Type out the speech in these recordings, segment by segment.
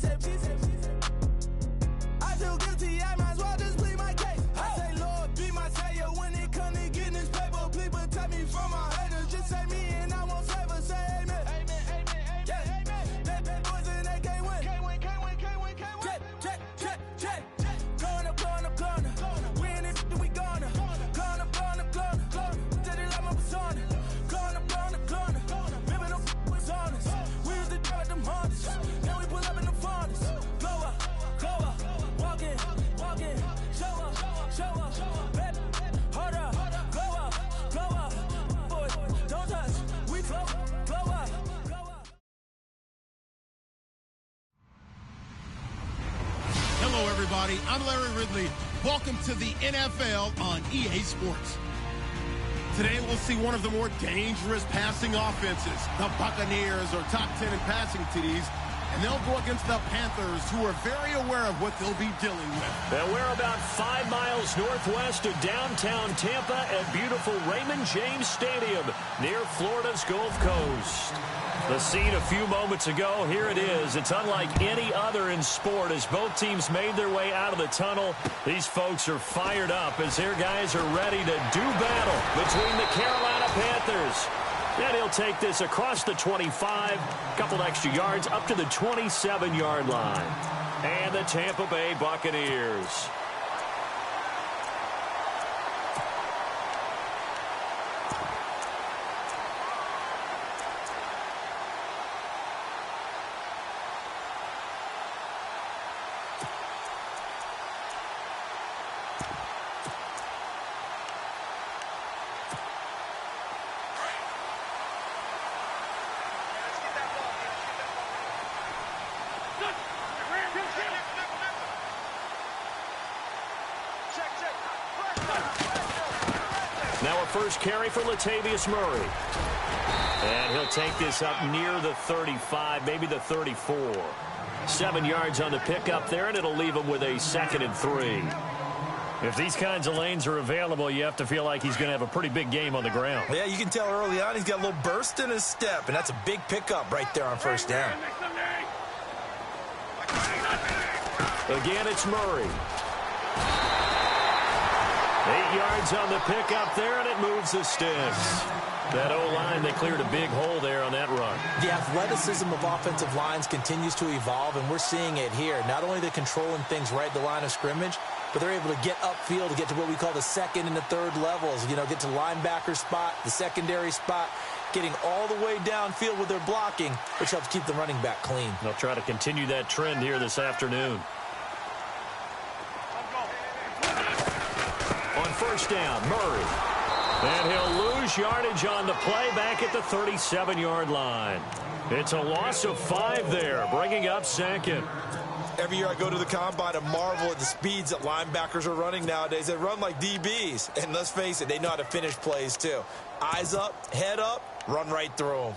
I feel guilty, I might as well just plead my case. I say, Lord, be my savior when it comes to getting this paper. Please protect me from my haters. Just say me and I won't favor. Say amen. Amen, amen, amen, yeah. Amen. That boys and they can't win. Can't win, can't win, can't win, can't win. Check. Blowing up. We in it, we gonna. Blowing up. Did it like my persona. Blowing up. Ripping up was honest. We used to drive them Hondas. Now we pull up in the furnace. Glow up. Walking. Show up. Baby, hold up. Glow up. Boys, don't touch. We glow up. Hello, everybody. I'm Larry Ridley. Welcome to the NFL on EA Sports. Today, we'll see one of the more dangerous passing offenses. The Buccaneers are top 10 in passing TDs, and they'll go against the Panthers, who are very aware of what they'll be dealing with. Now, we're about 5 miles northwest of downtown Tampa at beautiful Raymond James Stadium near Florida's Gulf Coast. The scene a few moments ago, here it is. It's unlike any other in sport as both teams made their way out of the tunnel. These folks are fired up as their guys are ready to do battle between the Carolina Panthers. And he'll take this across the 25, couple extra yards up to the 27-yard line. And the Tampa Bay Buccaneers. Now a first carry for Latavius Murray. And he'll take this up near the 35, maybe the 34. 7 yards on the pickup there, and it'll leave him with a 2nd and 3. If these kinds of lanes are available, you have to feel like he's going to have a pretty big game on the ground. Yeah, you can tell early on he's got a little burst in his step, and that's a big pickup right there on first down. Again, it's Murray. 8 yards on the pickup there, and it moves the sticks. That O-line, they cleared a big hole there on that run. The athleticism of offensive lines continues to evolve, and we're seeing it here. Not only they're controlling things right at the line of scrimmage, but they're able to get upfield to get to what we call the second and the third levels. You know, get to linebacker spot, the secondary spot, getting all the way downfield with their blocking, which helps keep the running back clean. They'll try to continue that trend here this afternoon. On first down, Murray. And he'll lose yardage on the play back at the 37-yard line. It's a loss of 5 there, bringing up 2nd. Every year I go to the combine and marvel at the speeds that linebackers are running nowadays. They run like DBs. And let's face it, they know how to finish plays too. Eyes up, head up, run right through them.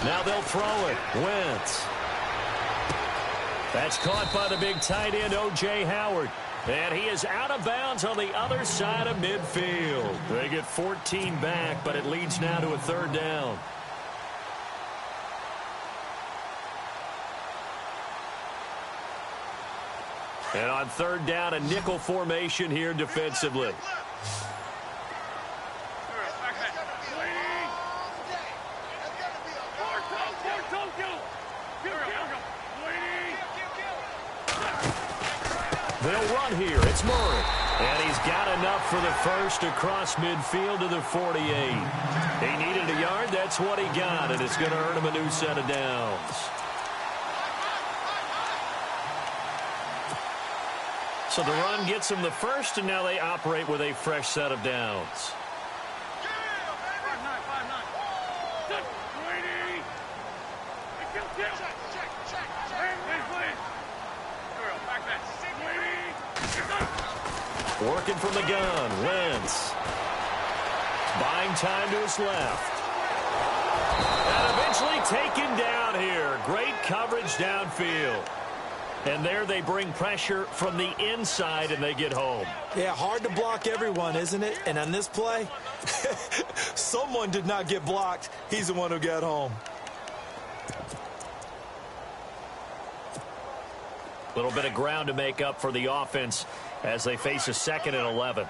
Now they'll throw it. Wentz. That's caught by the big tight end, O.J. Howard. And he is out of bounds on the other side of midfield. They get 14 back, but it leads now to a 3rd down. And on 3rd down, a nickel formation here defensively. They'll run here. It's Murray. And he's got enough for the first across midfield to the 48. He needed a yard. That's what he got, and it's going to earn him a new set of downs. So the run gets him the first, and now they operate with a fresh set of downs. Working from the gun, Wentz. Buying time to his left. And taken down here. Great coverage downfield. And there they bring pressure from the inside, and they get home. Yeah, hard to block everyone, isn't it? And on this play, someone did not get blocked. He's the one who got home. A little bit of ground to make up for the offense as they face a 2nd and 11.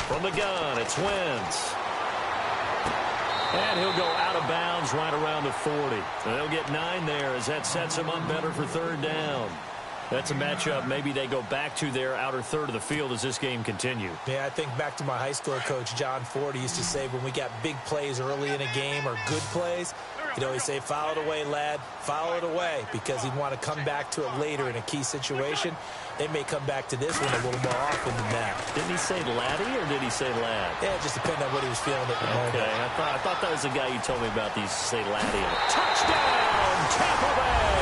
From the gun, it's Wentz. And he'll go out of bounds right around the 40. So they'll get 9 there as that sets him up better for 3rd down. That's a matchup maybe they go back to their outer third of the field as this game continues. Yeah, I think back to my high school coach, John Ford. He used to say when we got big plays early in a game or good plays, he'd always say, foul it away, lad, foul it away, because he'd want to come back to it later in a key situation. They may come back to this one a little more often than that. Didn't he say laddie or did he say lad? Yeah, it just depended on what he was feeling at the moment. Okay, I thought that was the guy you told me about. These say laddie. Touchdown, Tampa Bay!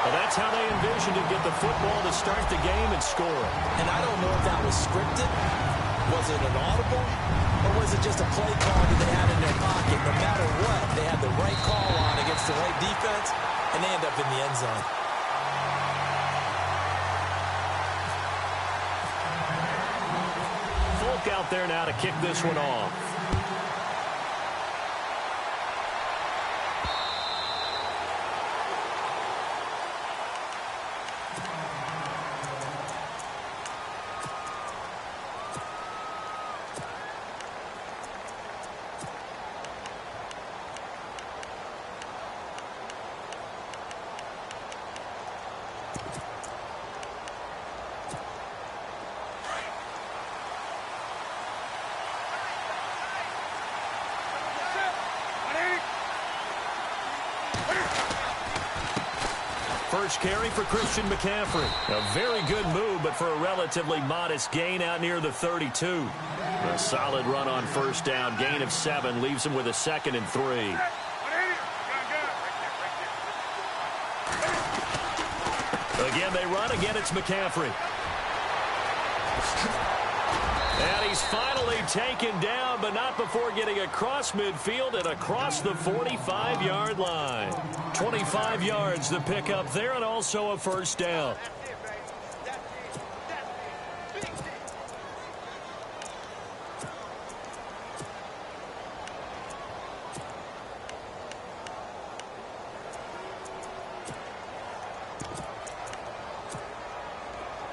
Well, that's how they envisioned to get the football to start the game and score. And I don't know if that was scripted. Was it an audible? Or was it just a play call that they had in their pocket? No matter what, they had the right call on against the right defense, and they end up in the end zone. Folk out there now to kick this one off. First carry for Christian McCaffrey. A very good move, but for a relatively modest gain out near the 32. A solid run on 1st down. Gain of 7 leaves him with a 2nd and 3. Again, they run. Again, it's McCaffrey. And he's finally taken down, but not before getting across midfield and across the 45-yard line. 25 yards to pick up there, and also a 1st down.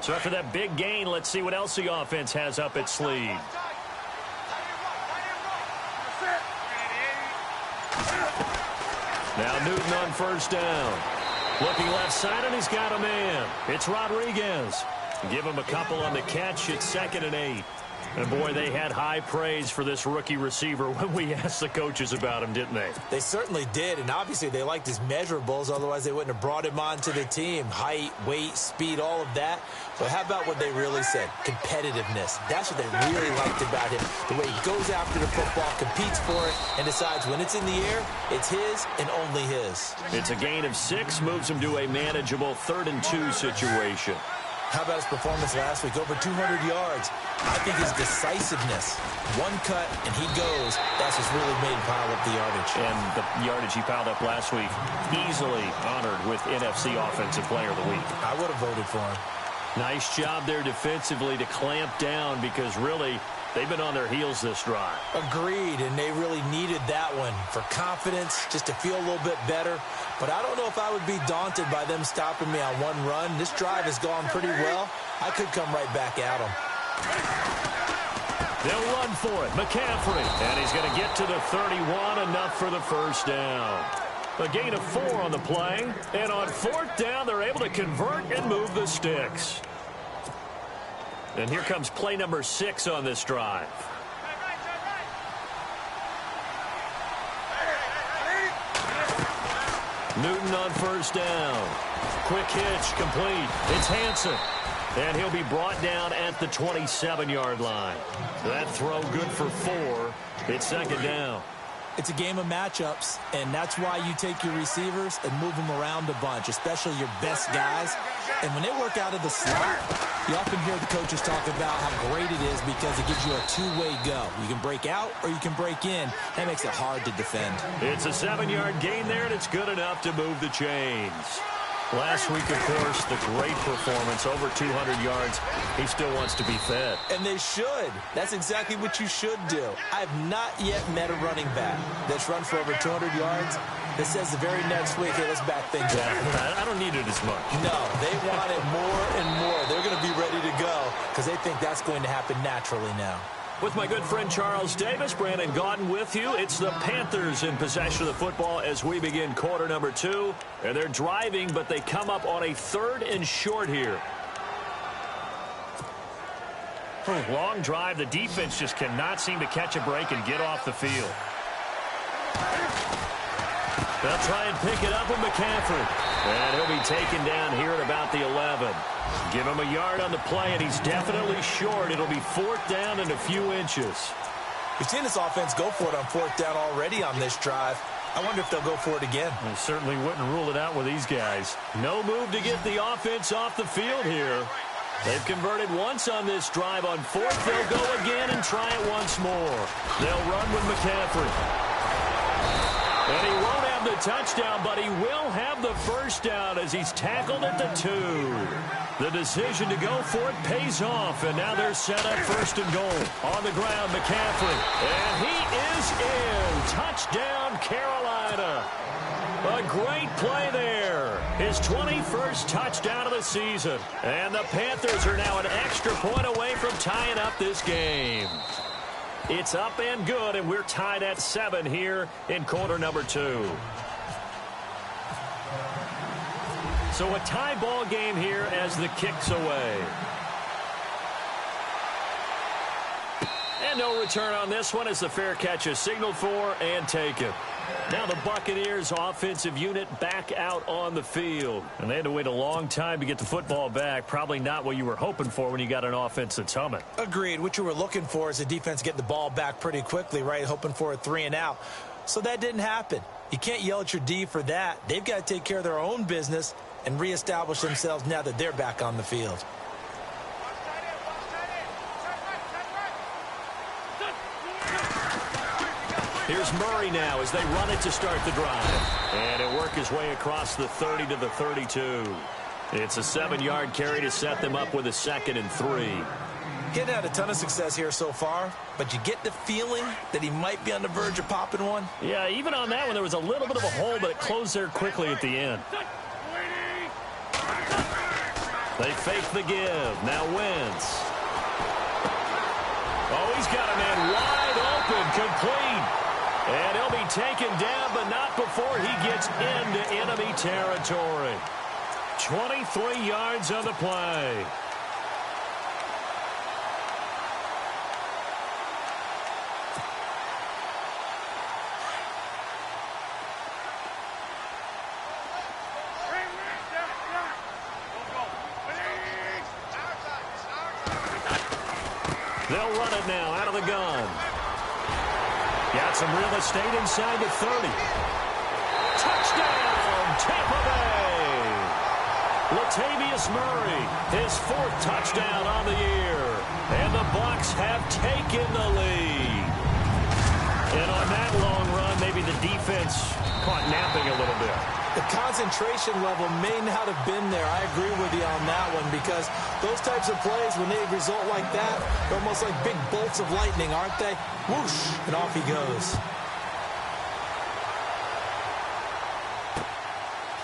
So after that big gain, let's see what else the offense has up its sleeve. Now Newton on 1st down. Looking left side, and he's got a man. It's Rodriguez. Give him a couple on the catch. It's 2nd and 8. And, boy, they had high praise for this rookie receiver when we asked the coaches about him, didn't they? They certainly did, and obviously they liked his measurables. Otherwise, they wouldn't have brought him onto the team. Height, weight, speed, all of that. But how about what they really said? Competitiveness. That's what they really liked about him. The way he goes after the football, competes for it, and decides when it's in the air, it's his and only his. It's a gain of 6, moves him to a manageable 3rd and 2 situation. How about his performance last week? Over 200 yards. I think his decisiveness, one cut, and he goes. That's what's really made him pile up the yardage. And the yardage he piled up last week, easily honored with NFC Offensive Player of the Week. I would have voted for him. Nice job there defensively to clamp down because really they've been on their heels this drive. Agreed, and they really needed that one for confidence, just to feel a little bit better. But I don't know if I would be daunted by them stopping me on one run. This drive has gone pretty well. I could come right back at them. They'll run for it. McCaffrey. And he's going to get to the 31, enough for the 1st down. A gain of 4 on the play. And on 4th down, they're able to convert and move the sticks. And here comes play number 6 on this drive. Newton on 1st down. Quick hitch, complete. It's Hansen. And he'll be brought down at the 27-yard line. That throw good for 4. It's 2nd down. It's a game of matchups, and that's why you take your receivers and move them around a bunch, especially your best guys. And when they work out of the slot, you often hear the coaches talk about how great it is because it gives you a two-way go. You can break out or you can break in. That makes it hard to defend. It's a 7-yard gain there, and it's good enough to move the chains. Last week, of course, the great performance, over 200 yards. He still wants to be fed. And they should. That's exactly what you should do. I have not yet met a running back that's run for over 200 yards that says the very next week, hey, let's back things up. I don't need it as much. No, they want it more and more. They're going to be ready to go because they think that's going to happen naturally now. With my good friend Charles Davis, Brandon Gaudin with you. It's the Panthers in possession of the football as we begin quarter number 2. And they're driving, but they come up on a 3rd and short here. Long drive. The defense just cannot seem to catch a break and get off the field. They'll try and pick it up with McCaffrey. And he'll be taken down here at about the 11. Give him a yard on the play, and he's definitely short. It'll be 4th down and a few inches. We've seen this offense go for it on 4th down already on this drive. I wonder if they'll go for it again. I certainly wouldn't rule it out with these guys. No move to get the offense off the field here. They've converted once on this drive. On 4th, they'll go again and try it once more. They'll run with McCaffrey. And he won't have the touchdown, but he will have the first down as he's tackled at the 2. The decision to go for it pays off, and now they're set up 1st and goal. On the ground, McCaffrey. And he is in. Touchdown, Carolina. A great play there. His 21st touchdown of the season. And the Panthers are now an extra point away from tying up this game. It's up and good, and we're tied at 7 here in quarter number 2. So a tie ball game here as the kick's away. And no return on this one as the fair catch is signaled for and taken. Now the Buccaneers offensive unit back out on the field. And they had to wait a long time to get the football back. Probably not what you were hoping for when you got an offense that's humming. Agreed. What you were looking for is the defense getting the ball back pretty quickly, right? Hoping for a 3 and out. So that didn't happen. You can't yell at your D for that. They've got to take care of their own business and reestablish themselves now that they're back on the field. Here's Murray now as they run it to start the drive. And he'll work his way across the 30 to the 32. It's a 7-yard carry to set them up with a 2nd and 3. Getting had a ton of success here so far, but you get the feeling that he might be on the verge of popping one. Yeah, even on that one, there was a little bit of a hole, but it closed there quickly at the end. They fake the give. Now Wentz. Oh, he's got a man wide open, complete. And he'll be taken down, but not before he gets into enemy territory. 23 yards on the play. They'll run it now out of the gun. Got some real estate inside the 30. Touchdown, Tampa Bay. Latavius Murray, his 4th touchdown on the year. And the Bucs have taken the lead. And on that long run, maybe the defense caught napping a little bit. The concentration level may not have been there. I agree with you on that one because those types of plays, when they result like that, they're almost like big bolts of lightning, aren't they? Whoosh, and off he goes.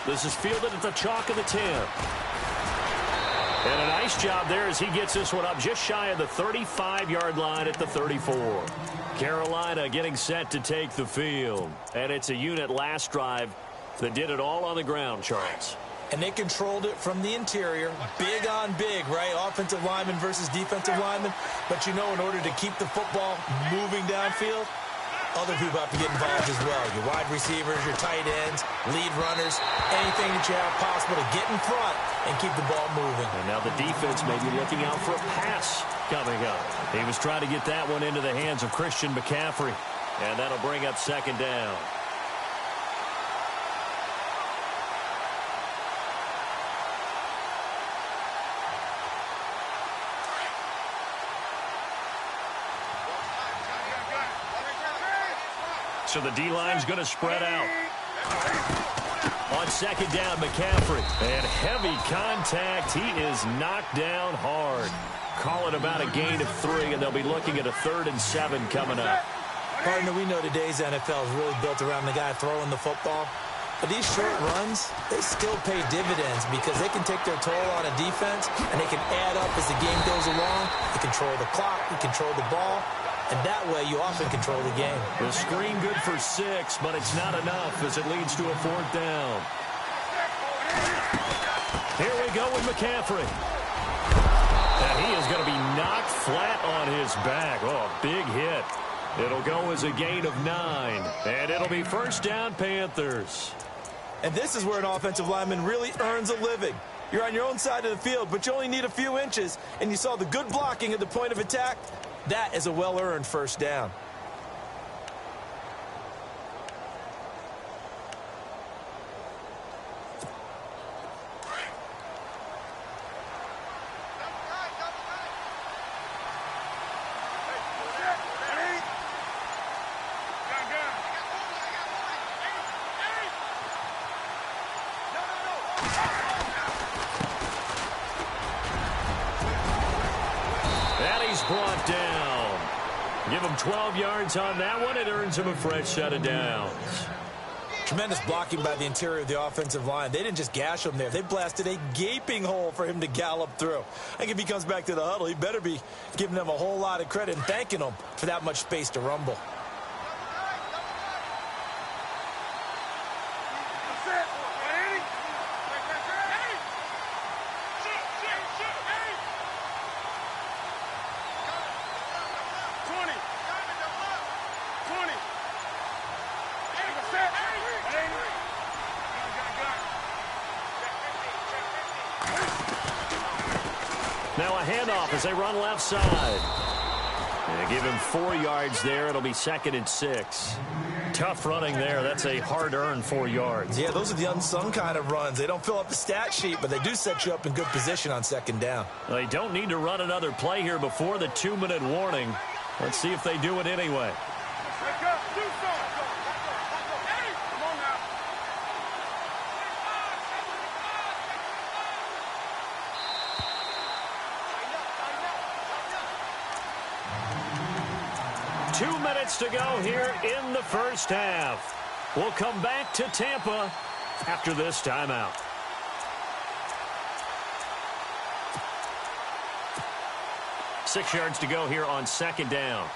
This is fielded at the chalk of the 10. And a nice job there as he gets this one up just shy of the 35-yard line at the 34. Carolina getting set to take the field. And it's a unit last drive that did it all on the ground, Charles. And they controlled it from the interior. Big on big, right? Offensive lineman versus defensive lineman. But you know, in order to keep the football moving downfield, other people have to get involved as well. Your wide receivers, your tight ends, lead runners, anything that you have possible to get in front and keep the ball moving. And now the defense may be looking out for a pass coming up. He was trying to get that one into the hands of Christian McCaffrey. And that'll bring up second down. So the D-line's going to spread out. On second down, McCaffrey. And heavy contact. He is knocked down hard. Call it about a gain of 3, and they'll be looking at a 3rd and 7 coming up. Partner, we know today's NFL is really built around the guy throwing the football. But these short runs, they still pay dividends because they can take their toll on a defense, and they can add up as the game goes along. You control the clock, you control the ball, and that way you often control the game. The screen good for 6, but it's not enough as it leads to a 4th down. Here we go with McCaffrey. And he is going to be knocked flat on his back. Oh, a big hit. It'll go as a gain of 9. And it'll be first down, Panthers. And this is where an offensive lineman really earns a living. You're on your own side of the field, but you only need a few inches, and you saw the good blocking at the point of attack. That is a well-earned first down. Brought down. Give him 12 yards on that one. It earns him a fresh set of downs. Tremendous blocking by the interior of the offensive line. They didn't just gash him there. They blasted a gaping hole for him to gallop through. I think if he comes back to the huddle, he better be giving them a whole lot of credit and thanking them for that much space to rumble. Now a handoff as they run left side. And they give him 4 yards there. It'll be 2nd and 6. Tough running there. That's a hard-earned 4 yards. Yeah, those are the unsung kind of runs. They don't fill up the stat sheet, but they do set you up in good position on second down. They don't need to run another play here before the 2-minute warning. Let's see if they do it anyway. 2 minutes to go here in the first half. We'll come back to Tampa after this timeout. Six yards to go here on second down.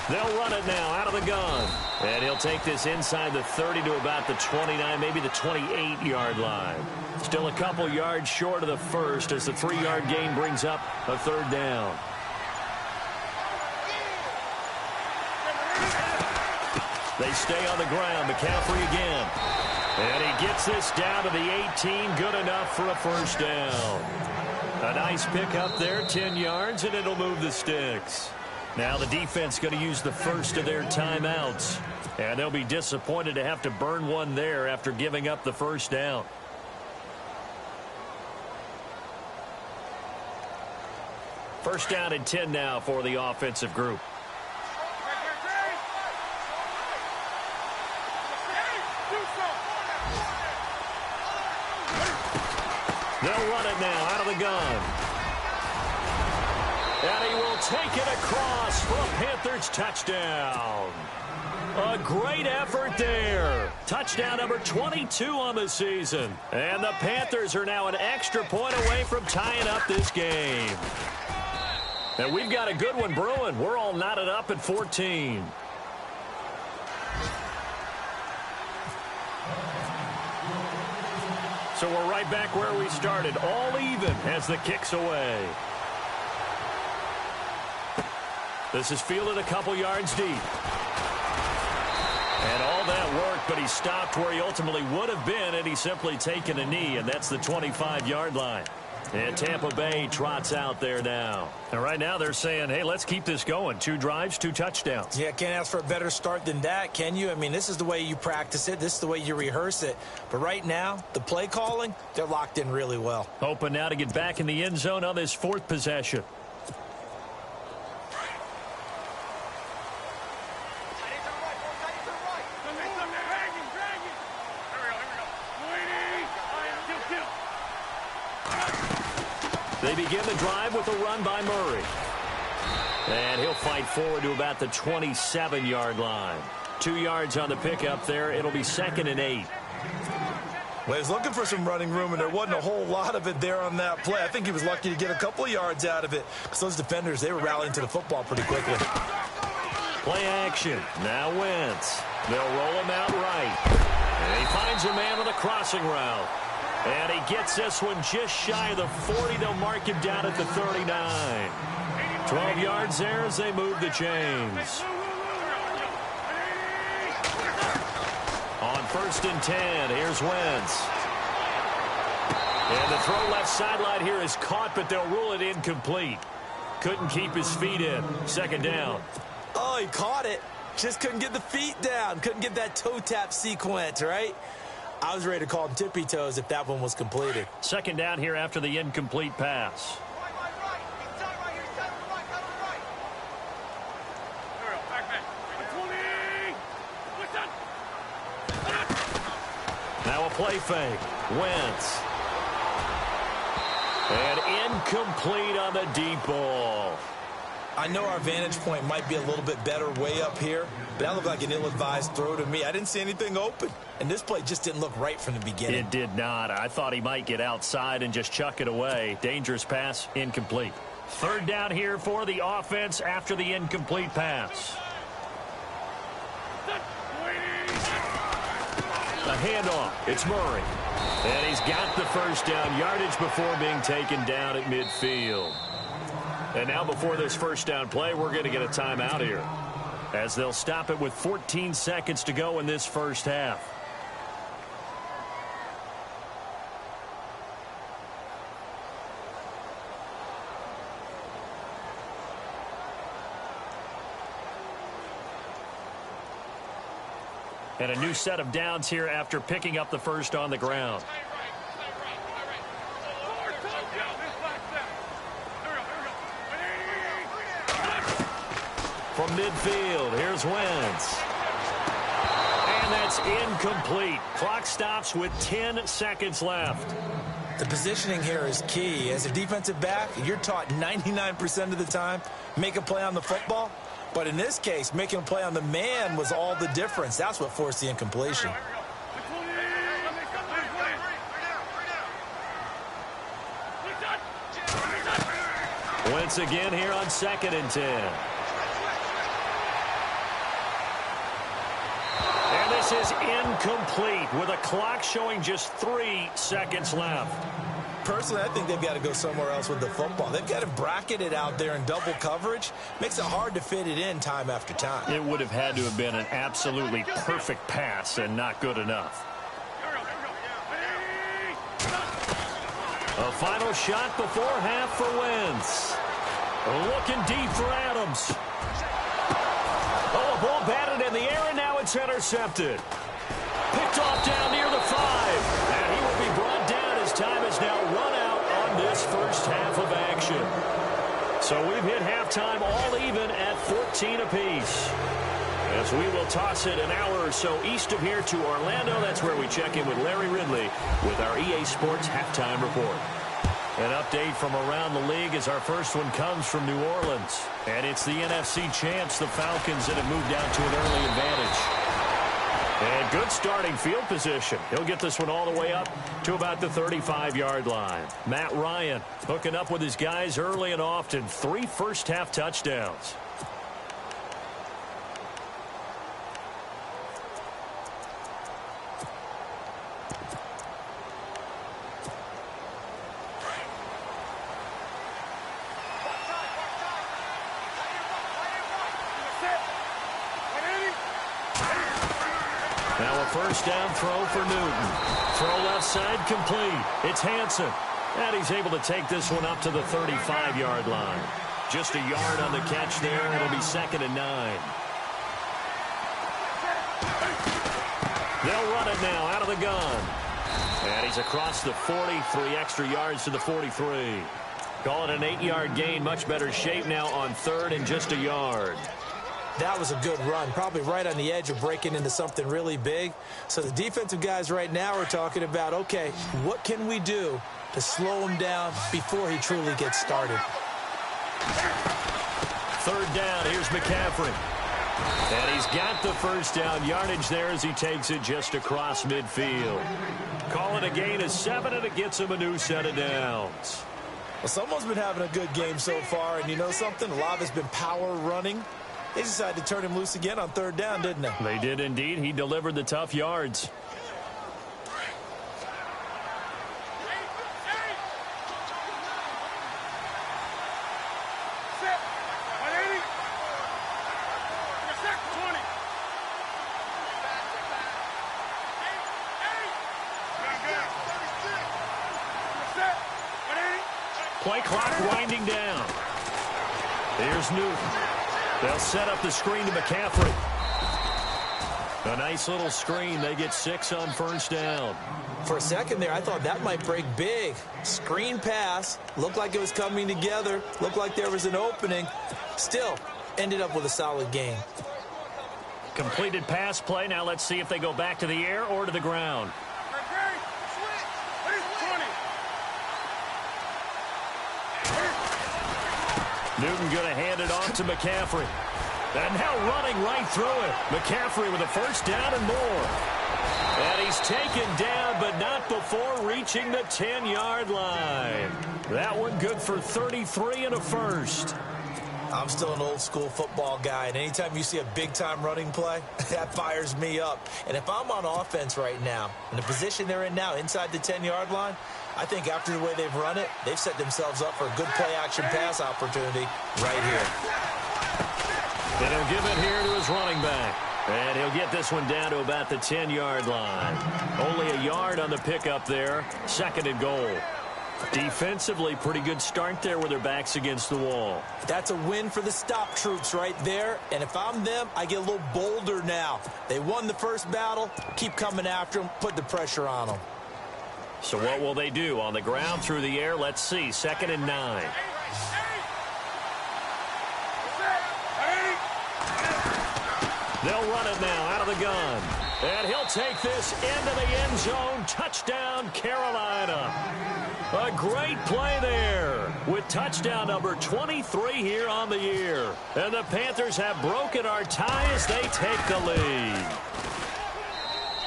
They'll run it now out of the gun. And he'll take this inside the 30 to about the 29, maybe the 28-yard line. Still a couple yards short of the first as the 3-yard gain brings up a third down. They stay on the ground. McCaffrey again. And he gets this down to the 18. Good enough for a first down. A nice pickup there, 10 yards, and it'll move the sticks. Now the defense going to use the first of their timeouts. And they'll be disappointed to have to burn one there after giving up the first down. First down and 10 now for the offensive group. They'll run it now out of the gun. And he will take it across for a Panthers touchdown. A great effort there. Touchdown number 22 on the season. And the Panthers are now an extra point away from tying up this game. And we've got a good one brewing. We're all knotted up at 14. So we're right back where we started, all even as the kick's away. This is fielded a couple yards deep. And all that work but he stopped where he ultimately would have been had he simply taken a knee, and that's the 25-yard line. And Tampa Bay trots out there now. And right now they're saying, hey, let's keep this going. 2 drives, 2 touchdowns. Yeah, can't ask for a better start than that, can you? I mean, this is the way you practice it. This is the way you rehearse it. But right now, the play calling, they're locked in really well. Hoping now to get back in the end zone on this 4th possession. They begin the drive with a run by Murray. And he'll fight forward to about the 27-yard line. 2 yards on the pickup there. It'll be 2nd and 8. Well, he was looking for some running room, and there wasn't a whole lot of it there on that play. I think he was lucky to get a couple of yards out of it because those defenders, they were rallying to the football pretty quickly. Play action. Now Wentz. They'll roll him out right. And he finds a man on the crossing route. And he gets this one just shy of the 40. They'll mark him down at the 39. 12 yards there as they move the chains. On 1st and 10, here's Wentz. And the throw left sideline here is caught, but they'll rule it incomplete. Couldn't keep his feet in. 2nd down. Oh, he caught it. Just couldn't get the feet down. Couldn't get that toe tap sequence, right? I was ready to call him tippy toes if that one was completed. 2nd down here after the incomplete pass. Now a play fake. Wentz. And incomplete on the deep ball. I know our vantage point might be a little bit better way up here, but that looked like an ill-advised throw to me. I didn't see anything open, and this play just didn't look right from the beginning. It did not. I thought he might get outside and just chuck it away. Dangerous pass, incomplete. 3rd down here for the offense after the incomplete pass. A handoff. It's Murray. And he's got the 1st down yardage before being taken down at midfield. And now before this 1st down play, we're going to get a timeout here, as they'll stop it with 14 seconds to go in this 1st half. And a new set of downs here after picking up the 1st on the ground. From midfield, here's Wentz. And that's incomplete. Clock stops with 10 seconds left. The positioning here is key. As a defensive back, you're taught 99% of the time, make a play on the football. But in this case, making a play on the man was all the difference. That's what forced the incompletion. Wentz again here on 2nd and 10. And this is incomplete with a clock showing just 3 seconds left. Personally, I think they've got to go somewhere else with the football. They've got to bracket it out there in double coverage. Makes it hard to fit it in time after time. It would have had to have been an absolutely perfect pass and not good enough. A final shot before half for Wentz. Looking deep for Adams. Oh, a ball batted in the air, and now it's intercepted. Picked off down near the 5. And he will be brought down as time has now run out on this 1st half of action. So we've hit halftime all even at 14 apiece. As we will toss it an hour or so east of here to Orlando. That's where we check in with Larry Ridley with our EA Sports Halftime Report. An update from around the league as our first one comes from New Orleans. And it's the NFC champs, the Falcons, that have moved out to an early advantage. And good starting field position. He'll get this one all the way up to about the 35-yard line. Matt Ryan hooking up with his guys early and often. 3 first-half touchdowns. first down throw for Newton. Throw left side complete. It's Hansen. And he's able to take this one up to the 35-yard line. Just a yard on the catch there. It'll be 2nd and 9. They'll run it now out of the gun. And he's across the 40, 3 extra yards to the 43. Call it an 8-yard gain. Much better shape now on 3rd and just a yard. That was a good run, probably right on the edge of breaking into something really big. So the defensive guys right now are talking about, okay, what can we do to slow him down before he truly gets started? 3rd down, here's McCaffrey. And he's got the first down yardage there as he takes it just across midfield. Call it a gain of 7, and it gets him a new set of downs. Well, someone's been having a good game so far, and you know something? A lot of it's been power running. They decided to turn him loose again on 3rd down, didn't they? They did indeed. He delivered the tough yards. Play clock winding down. Here's Newton. They'll set up the screen to McCaffrey. A nice little screen. They get 6 on first down. For a second there, I thought that might break big. Screen pass. Looked like it was coming together. Looked like there was an opening. Still, ended up with a solid gain. Completed pass play. Now let's see if they go back to the air or to the ground. Newton going to hand it off to McCaffrey. And now running right through it. McCaffrey with a first down and more. And he's taken down, but not before reaching the 10-yard line. That one good for 33 and a first. I'm still an old-school football guy, and anytime you see a big-time running play, that fires me up. And if I'm on offense right now, in the position they're in now, inside the 10-yard line, I think after the way they've run it, they've set themselves up for a good play-action pass opportunity right here. And he'll give it here to his running back. And he'll get this one down to about the 10-yard line. Only a yard on the pickup there. 2nd and goal. Defensively, pretty good start there with their backs against the wall. That's a win for the stop troops right there. And if I'm them, I get a little bolder now. They won the first battle. Keep coming after them. Put the pressure on them. So what will they do? On the ground, through the air? Let's see. 2nd and 9. They'll run it now out of the gun. And he'll take this into the end zone. Touchdown, Carolina. A great play there with touchdown number 23 here on the year. And the Panthers have broken our tie as they take the lead.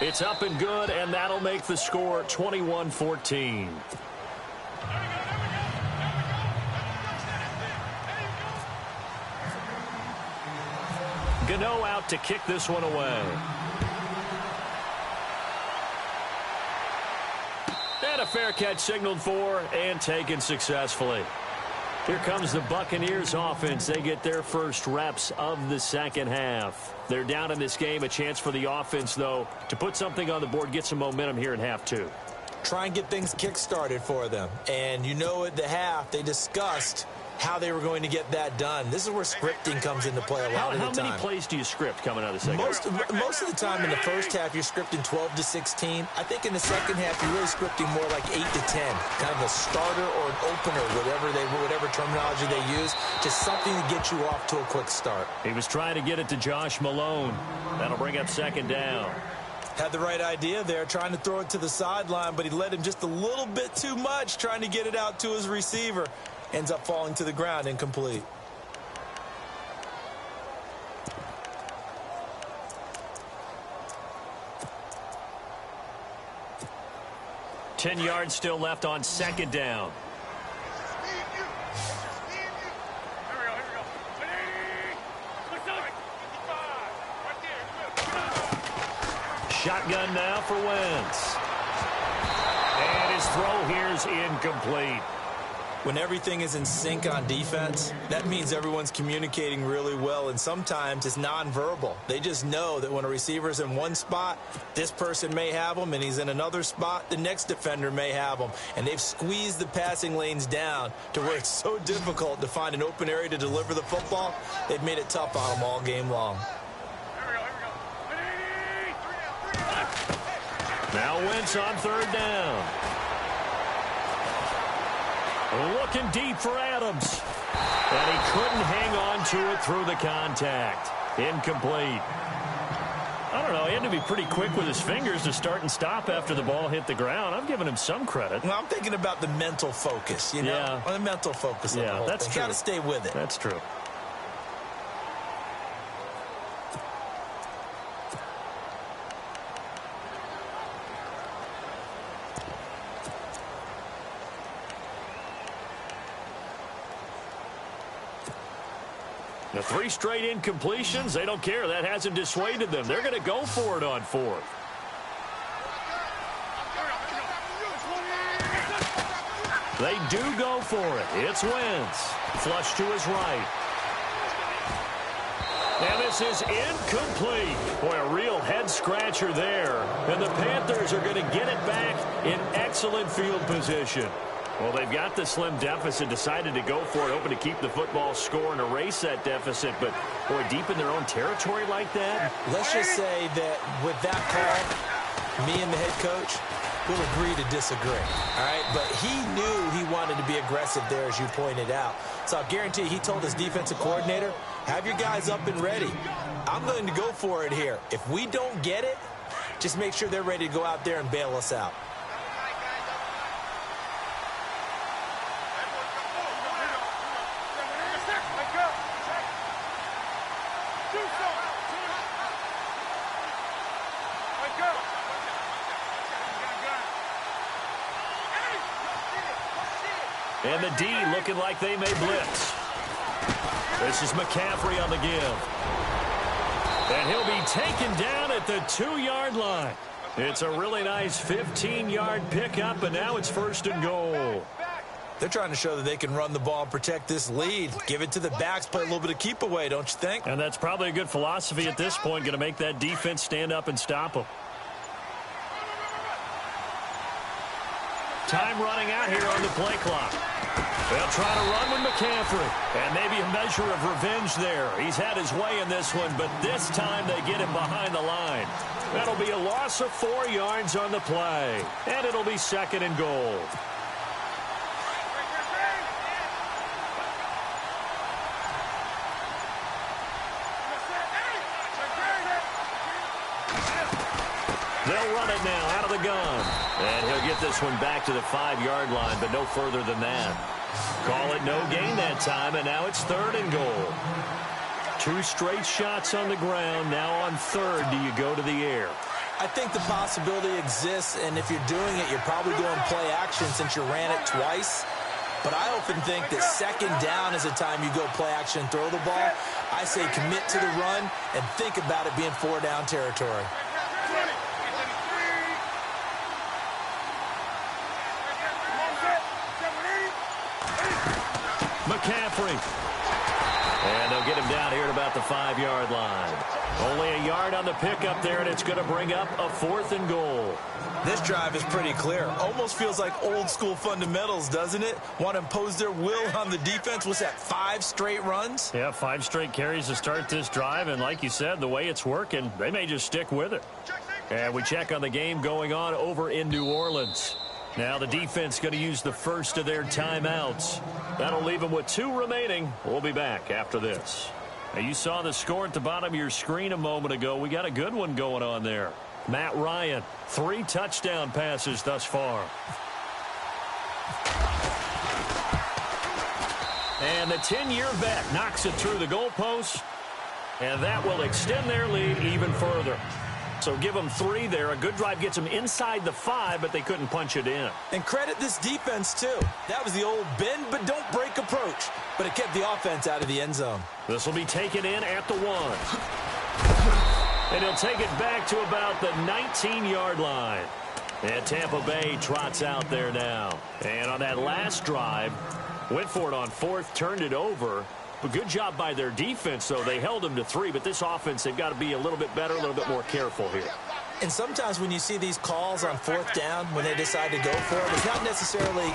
It's up and good, and that'll make the score 21-14. Gano out to kick this one away. And a fair catch signaled for and taken successfully. Here comes the Buccaneers offense. They get their first reps of the second half. They're down in this game. A chance for the offense, though, to put something on the board, get some momentum here in half 2. Try and get things kick-started for them. And you know at the half, they discussed how they were going to get that done. This is where scripting comes into play a lot of the time. How many plays do you script coming out of the second half? Most of the time in the first half, you're scripting 12 to 16. I think in the second half, you're really scripting more like 8 to 10. Kind of a starter or an opener, whatever terminology they use. Just something to get you off to a quick start. He was trying to get it to Josh Malone. That'll bring up 2nd down. Had the right idea there, trying to throw it to the sideline, but he led him just a little bit too much, trying to get it out to his receiver. Ends up falling to the ground, incomplete. Ten yards still left on 2nd down. Shotgun now for Wentz. And his throw here's incomplete. When everything is in sync on defense, that means everyone's communicating really well, and sometimes it's nonverbal. They just know that when a receiver's in one spot, this person may have him, and he's in another spot, the next defender may have him. And they've squeezed the passing lanes down to where it's so difficult to find an open area to deliver the football. They've made it tough on them all game long. Now Wentz on third down. Looking deep for Adams. And he couldn't hang on to it through the contact. Incomplete. I don't know. He had to be pretty quick with his fingers to start and stop after the ball hit the ground. I'm giving him some credit. Well, I'm thinking about the mental focus, you know? Yeah. The mental focus of the whole that's thing. true. Got to stay with it. That's true. The 3 straight incompletions, they don't care. That hasn't dissuaded them. They're going to go for it on 4th. They do go for it. It's Wentz. Flush to his right. And this is incomplete. Boy, a real head-scratcher there. And the Panthers are going to get it back in excellent field position. Well, they've got the slim deficit, decided to go for it, hoping to keep the football score and erase that deficit. But, boy, deep in their own territory like that. Let's just say that with that call, me and the head coach will agree to disagree, all right? But he knew he wanted to be aggressive there, as you pointed out. So I guarantee he told his defensive coordinator, have your guys up and ready. I'm going to go for it here. If we don't get it, just make sure they're ready to go out there and bail us out. And the D looking like they may blitz. This is McCaffrey on the give. And he'll be taken down at the 2-yard line. It's a really nice 15-yard pickup, and now it's 1st and goal. They're trying to show that they can run the ball and protect this lead. Give it to the backs, play a little bit of keep away, don't you think? And that's probably a good philosophy at this point, going to make that defense stand up and stop them. Time running out here on the play clock. They'll try to run with McCaffrey. And maybe a measure of revenge there. He's had his way in this one, but this time they get him behind the line. That'll be a loss of 4 yards on the play. And it'll be 2nd and goal. They'll run it now out of the gun. And he'll get this one back to the 5-yard line, but no further than that. Call it no gain that time, and now it's 3rd and goal. 2 straight shots on the ground. Now on 3rd, do you go to the air? I think the possibility exists, and if you're doing it, you're probably going play action since you ran it twice. But I often think that 2nd down is the time you go play action and throw the ball. I say commit to the run and think about it being 4-down territory. McCaffrey. And they'll get him down here at about the 5-yard line. Only a yard on the pickup there, and it's going to bring up a 4th and goal. This drive is pretty clear. Almost feels like old school fundamentals, doesn't it? Want to impose their will on the defense. What's that, 5 straight runs? Yeah, 5 straight carries to start this drive, and like you said, the way it's working, they may just stick with it. And we check on the game going on over in New Orleans. Now the defense going to use the first of their timeouts. That'll leave them with 2 remaining. We'll be back after this. Now, you saw the score at the bottom of your screen a moment ago. We got a good one going on there. Matt Ryan, 3 touchdown passes thus far. And the 10-year vet knocks it through the goalpost. And that will extend their lead even further. So give them 3 there. A good drive gets them inside the 5, but they couldn't punch it in. And credit this defense, too. That was the old bend but don't break approach. But it kept the offense out of the end zone. This will be taken in at the 1. And he'll take it back to about the 19-yard line. And Tampa Bay trots out there now. And on that last drive, Went for it on fourth, turned it over. But good job by their defense, though. They held them to 3, but this offense, they've got to be a little bit better, a little bit more careful here. And sometimes when you see these calls on fourth down, when they decide to go for it, it's not necessarily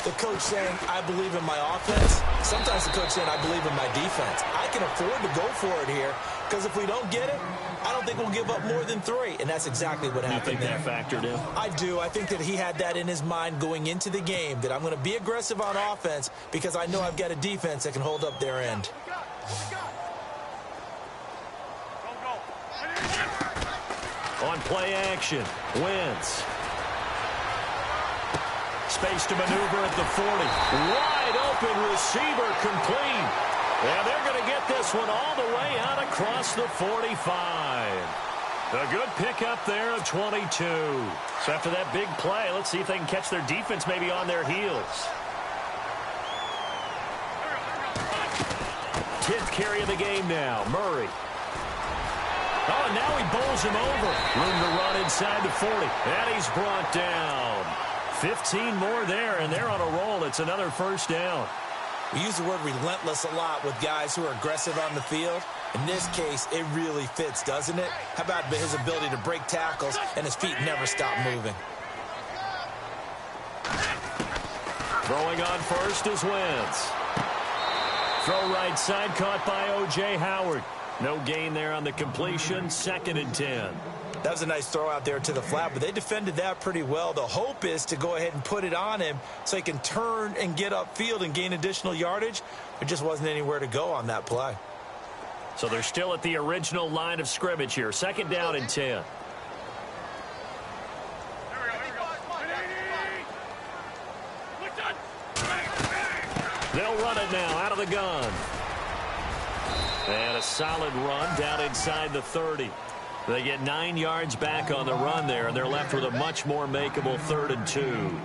the coach saying, I believe in my offense. Sometimes the coach saying, I believe in my defense. I can afford to go for it here, because if we don't get it, I don't think we'll give up more than 3. And that's exactly what happened there. You think that factored in? I do. I think that he had that in his mind going into the game, that I'm going to be aggressive on offense because I know I've got a defense that can hold up their end. On play action, Wentz. Space to maneuver at the 40. Wide open receiver complete. And they're going to get this one all the way out across the 45. A good pickup there of 22. So after that big play, let's see if they can catch their defense maybe on their heels. 10th carry of the game now, Murray. Oh, and now he bowls him over. Room to run inside the 40. And he's brought down. 15 more there, and they're on a roll. It's another first down. We use the word relentless a lot with guys who are aggressive on the field. In this case, it really fits, doesn't it? How about his ability to break tackles and his feet never stop moving? Throwing on first is Wentz. Throw right side, caught by O.J. Howard. No gain there on the completion, 2nd and 10. That was a nice throw out there to the flat, but they defended that pretty well. The hope is to go ahead and put it on him so he can turn and get upfield and gain additional yardage. There just wasn't anywhere to go on that play. So they're still at the original line of scrimmage here. 2nd down and 10. They'll run it now out of the gun. And a solid run down inside the 30. They get 9 yards back on the run there, and they're left with a much more makeable 3rd and 2.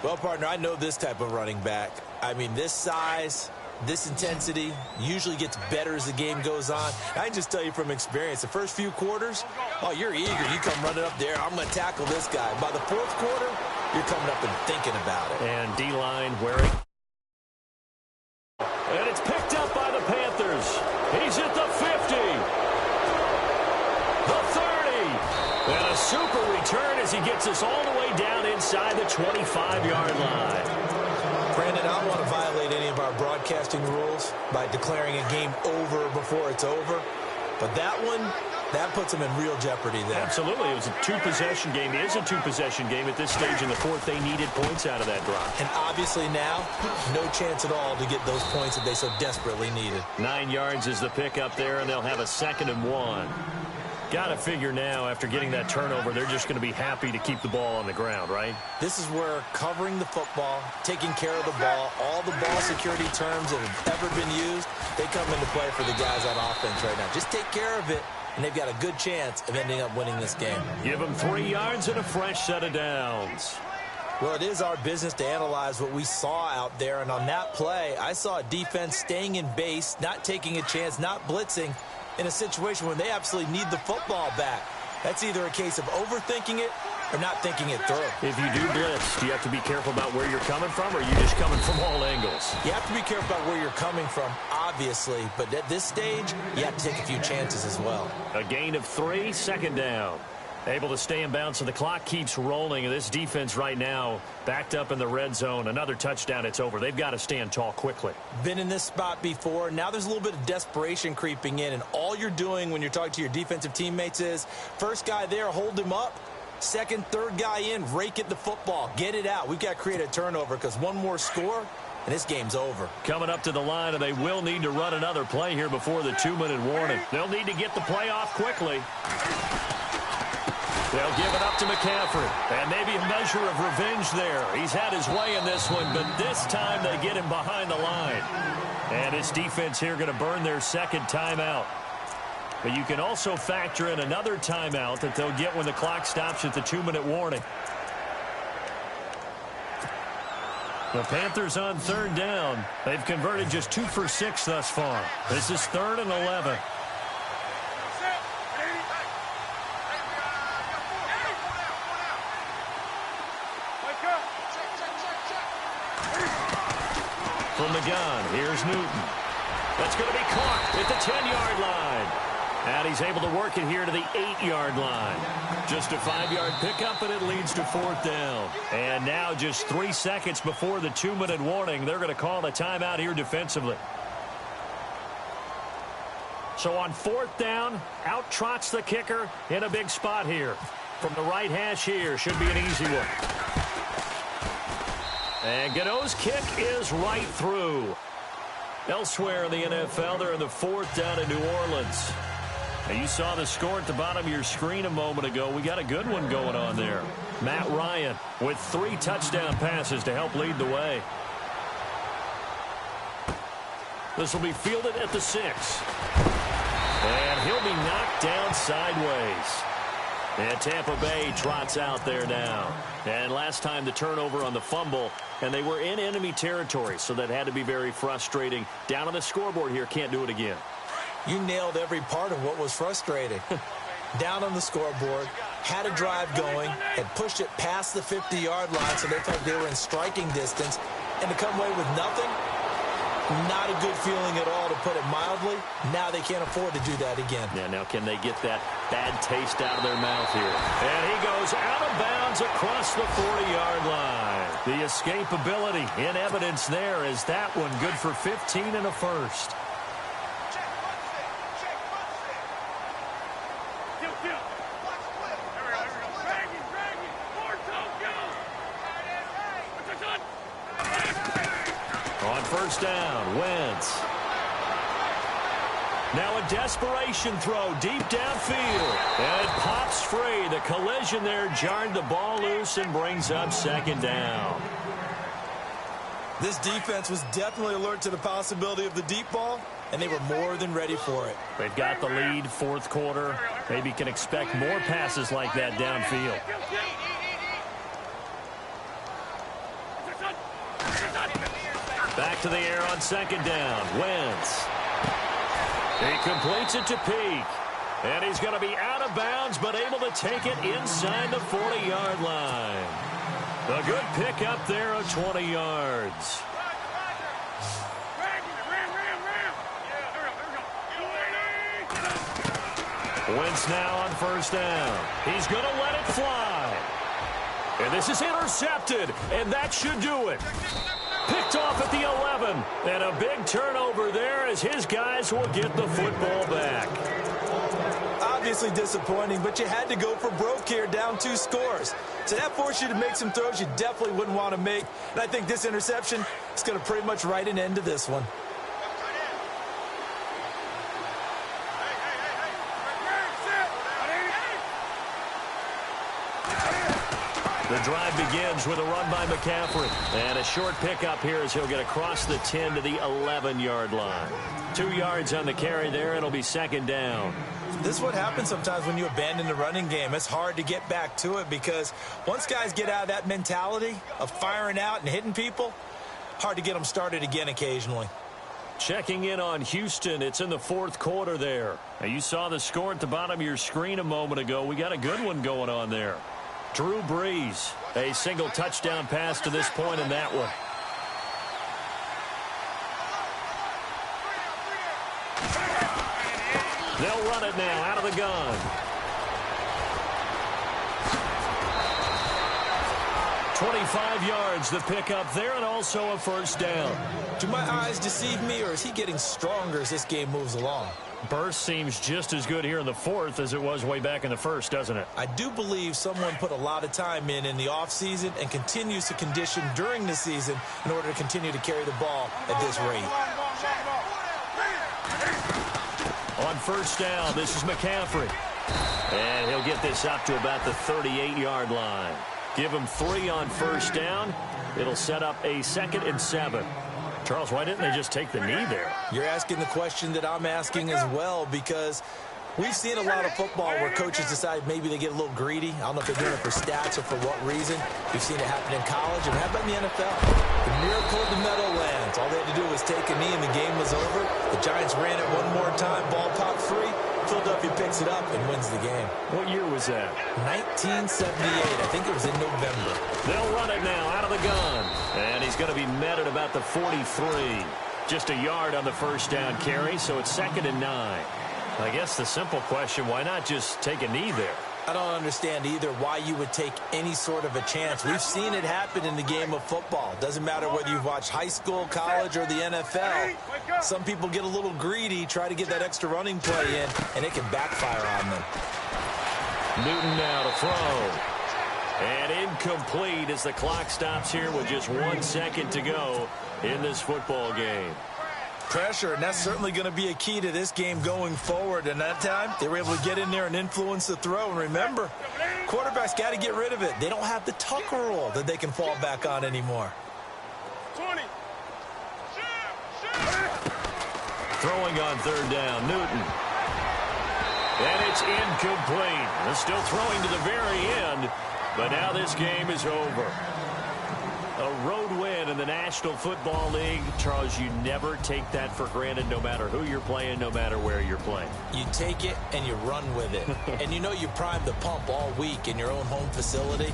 Well, partner, I know this type of running back. I mean, this size, this intensity usually gets better as the game goes on. I can just tell you from experience, the first few quarters, oh, you're eager. You come running up there, I'm going to tackle this guy. By the 4th quarter, you're coming up and thinking about it. And D-line wearing. And it's picked up by the Panthers. He's at the 50. The 30. And a super return as he gets us all the way down inside the 25-yard line. Brandon, I don't want to violate any of our broadcasting rules by declaring a game over before it's over. But that one, that puts them in real jeopardy there. Absolutely. It was a 2-possession game. It is a 2-possession game at this stage in the 4th. They needed points out of that drive. And obviously now, no chance at all to get those points that they so desperately needed. 9 yards is the pickup there, and they'll have a 2nd and 1. Got to figure now, after getting that turnover, they're just going to be happy to keep the ball on the ground, right? This is where covering the football, taking care of the ball, all the ball security terms that have ever been used, they come into play for the guys on offense right now. Just take care of it, and they've got a good chance of ending up winning this game. Give them 3 yards and a fresh set of downs. Well, it is our business to analyze what we saw out there, and on that play, I saw a defense staying in base, not taking a chance, not blitzing, in a situation where they absolutely need the football back. That's either a case of overthinking it or not thinking it through. If you do blitz, do you have to be careful about where you're coming from, or are you just coming from all angles? You have to be careful about where you're coming from, obviously, but at this stage, you have to take a few chances as well. A gain of 3, 2nd down. Able to stay in bounds, so the clock keeps rolling. And this defense right now backed up in the red zone. Another touchdown, it's over. They've got to stand tall quickly. Been in this spot before. Now there's a little bit of desperation creeping in, and all you're doing when you're talking to your defensive teammates is, first guy there, hold him up. Second, third guy in, rake at the football. Get it out. We've got to create a turnover because one more score, and this game's over. Coming up to the line, and they will need to run another play here before the 2-minute warning. They'll need to get the play off quickly. They'll give it up to McCaffrey. And maybe a measure of revenge there. He's had his way in this one, but this time they get him behind the line. And his defense here going to burn their 2nd timeout. But you can also factor in another timeout that they'll get when the clock stops at the 2-minute warning. The Panthers on 3rd down. They've converted just 2 for 6 thus far. This is 3rd and 11. From the gun, here's Newton. That's going to be caught at the 10-yard line. And he's able to work it here to the 8-yard line. Just a 5-yard pickup, and it leads to 4th down. And now just 3 seconds before the 2-minute warning, they're going to call a timeout here defensively. So on 4th down, out trots the kicker in a big spot here. From the right hash here, should be an easy one. And Gano's kick is right through. Elsewhere in the NFL, they're in the 4th down in New Orleans. Now you saw the score at the bottom of your screen a moment ago. We got a good one going on there. Matt Ryan with 3 touchdown passes to help lead the way. This will be fielded at the 6. And he'll be knocked down sideways. And Tampa Bay trots out there now. And last time the turnover on the fumble, and they were in enemy territory, so that had to be very frustrating. Down on the scoreboard here, can't do it again. You nailed every part of what was frustrating. Down on the scoreboard, had a drive going, had pushed it past the 50-yard line, so they felt they were in striking distance, and to come away with nothing, not a good feeling at all, to put it mildly. Now they can't afford to do that again. Yeah, now can they get that bad taste out of their mouth here? And he goes out of bounds across the 40-yard line. The escapability in evidence there is that one good for 15 and a first. On first down, Wentz. Now a desperation throw deep downfield. And it pops free. The collision there jarred the ball loose and brings up 2nd down. This defense was definitely alert to the possibility of the deep ball, and they were more than ready for it. They've got the lead, 4th quarter. Maybe can expect more passes like that downfield. Back to the air on 2nd down. Wentz. He completes it to Peak. And he's going to be out of bounds, but able to take it inside the 40-yard line. A good pickup there of 20 yards. Wentz now on first down. He's going to let it fly. And this is intercepted, and that should do it. Picked off at the 11, and a big turnover there as his guys will get the football back. Obviously disappointing, but you had to go for broke here, down 2 scores. So that forced you to make some throws you definitely wouldn't want to make. And I think this interception is going to pretty much write an end to this one. The drive begins with a run by McCaffrey. And a short pickup here as he'll get across the 10 to the 11-yard line. 2 yards on the carry there. It'll be 2nd down. This is what happens sometimes when you abandon the running game. It's hard to get back to it because once guys get out of that mentality of firing out and hitting people, hard to get them started again occasionally. Checking in on Houston. It's in the 4th quarter there. Now, you saw the score at the bottom of your screen a moment ago. We got a good one going on there. Drew Brees, a single touchdown pass to this point in that one. They'll run it now out of the gun. 25 yards the pickup there, and also a first down. Do my eyes deceive me, or is he getting stronger as this game moves along? Burst seems just as good here in the 4th as it was way back in the 1st, doesn't it? I do believe someone put a lot of time in the offseason and continues to condition during the season in order to continue to carry the ball at this rate. On first down, this is McCaffrey. And he'll get this up to about the 38-yard line. Give him 3 on first down. It'll set up a 2nd and 7. Charles, why didn't they just take the knee there? You're asking the question that I'm asking as well, because we've seen a lot of football where coaches decide maybe they get a little greedy. I don't know if they're doing it for stats or for what reason. We've seen it happen in college, and how about in the NFL? The miracle of the Meadowlands. All they had to do was take a knee, and the game was over. The Giants ran it one more time. Ball popped free. Philadelphia picks it up and wins the game. What year was that? 1978. I think it was in November. They'll run it now out of the gun. And he's going to be met at about the 43. Just a yard on the first down carry, so it's 2nd and 9. I guess the simple question, why not just take a knee there? I don't understand either why you would take any sort of a chance. We've seen it happen in the game of football. Doesn't matter whether you've watched high school, college, or the NFL. Some people get a little greedy, try to get that extra running play in, and it can backfire on them. Newton now to throw. And incomplete as the clock stops here with just 1 second to go in this football game. Pressure, and that's certainly going to be a key to this game going forward. And that time, they were able to get in there and influence the throw. And remember, quarterbacks got to get rid of it. They don't have the tucker roll that they can fall back on anymore. 20. Throwing on 3rd down, Newton. And it's incomplete. They're still throwing to the very end, but now this game is over. A road win in the National Football League. Charles, you never take that for granted, no matter who you're playing, no matter where you're playing. You take it and you run with it. And you know you primed the pump all week in your own home facility.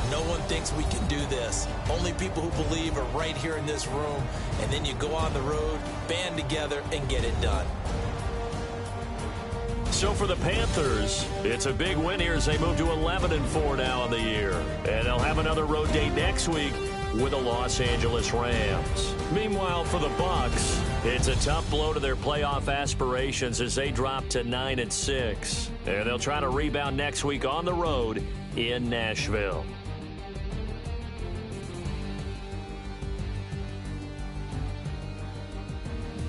No one thinks we can do this. Only people who believe are right here in this room. And then you go on the road, band together, and get it done. So for the Panthers, it's a big win here as they move to 11-4 now in the year. And they'll have another road date next week with the Los Angeles Rams. Meanwhile, for the Bucs, it's a tough blow to their playoff aspirations as they drop to 9-6. And they'll try to rebound next week on the road in Nashville.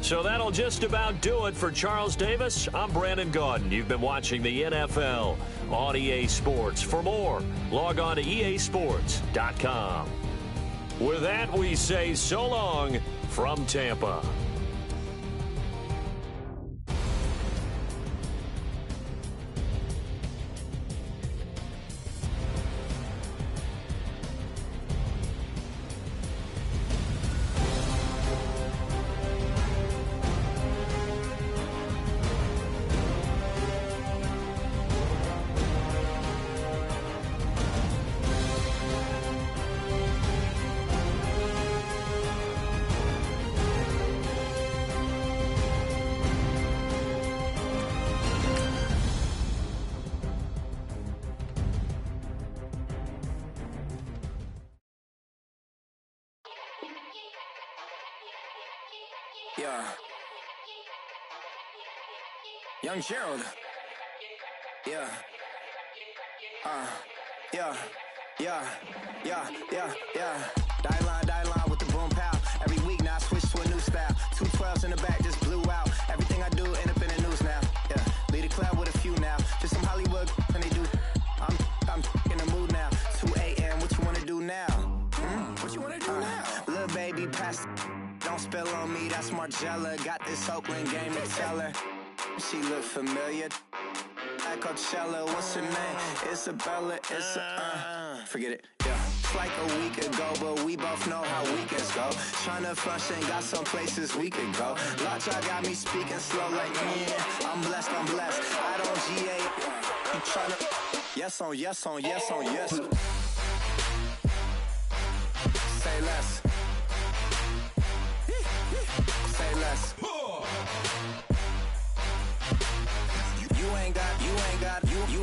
So that'll just about do it for Charles Davis. I'm Brandon Gaudin. You've been watching the NFL on EA Sports. For more, log on to easports.com. With that, we say so long from Tampa. Yeah. Young Gerald. Yeah. Yeah. Die line with the boom pow. Every week now I switch to a new style. 212s in the back just blew out. Everything I do end up in the news now. Yeah. Lead a club with a few now. Just some Hollywood and they do. I'm in the mood now. 2 a.m. What you wanna do now? What you wanna do now? Little baby pass. Don't spill on me, that's Margella. Got this Oakland game to tell her. She look familiar. Like Coachella, what's her name? Isabella, forget it, yeah. It's like a week ago, but we both know how weekends go. Tryna function, got some places we could go. Lockjaw got me speaking slow like, yeah, I'm blessed. I don't GA, you tryna, yes on yes. Say less. Say less.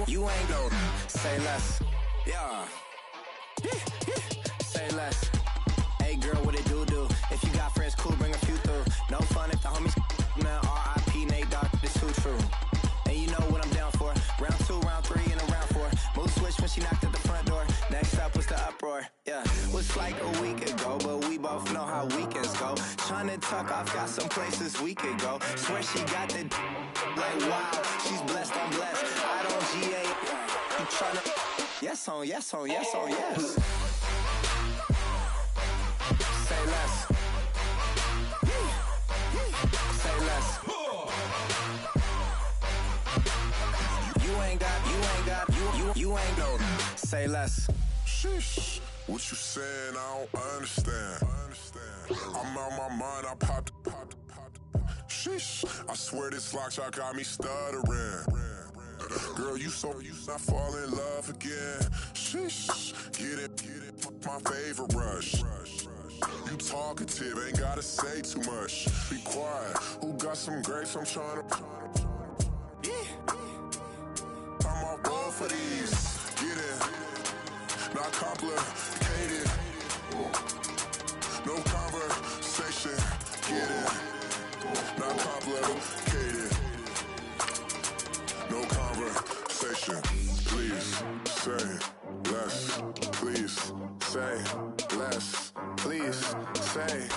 You ain't got, say less. Yeah. Say less. Hey girl, what it do? If you got friends, cool, bring a few through. No fun if the homies, man, R.I.P. Nate Dogg, this too true. And you know what I'm down for. Round 2, round 3, and a round 4. Mood switch when she knocked at the front door. Next up was the uproar. Yeah. Was like a week ago, but we both know how weekends go. Tryna tuck off, got some places we could go. Swear she got the like wow, she's blessed, I'm blessed. I don't GA. You tryna yes on yes. Say less. Say less. You ain't got. You ain't go. Say less. Sheesh. What you saying? I don't understand. I'm out my mind. I popped. Sheesh, I swear this lock shot got me stuttering. Girl, you not fall in love again. Sheesh, get it, my favorite rush. You talkative, ain't gotta say too much. Be quiet, who got some grapes? I'm trying to. I'm all roll for these. Get it, not complicated. No conversation. Get it, not complicated. No conversation. Please say less. Please say less. Please say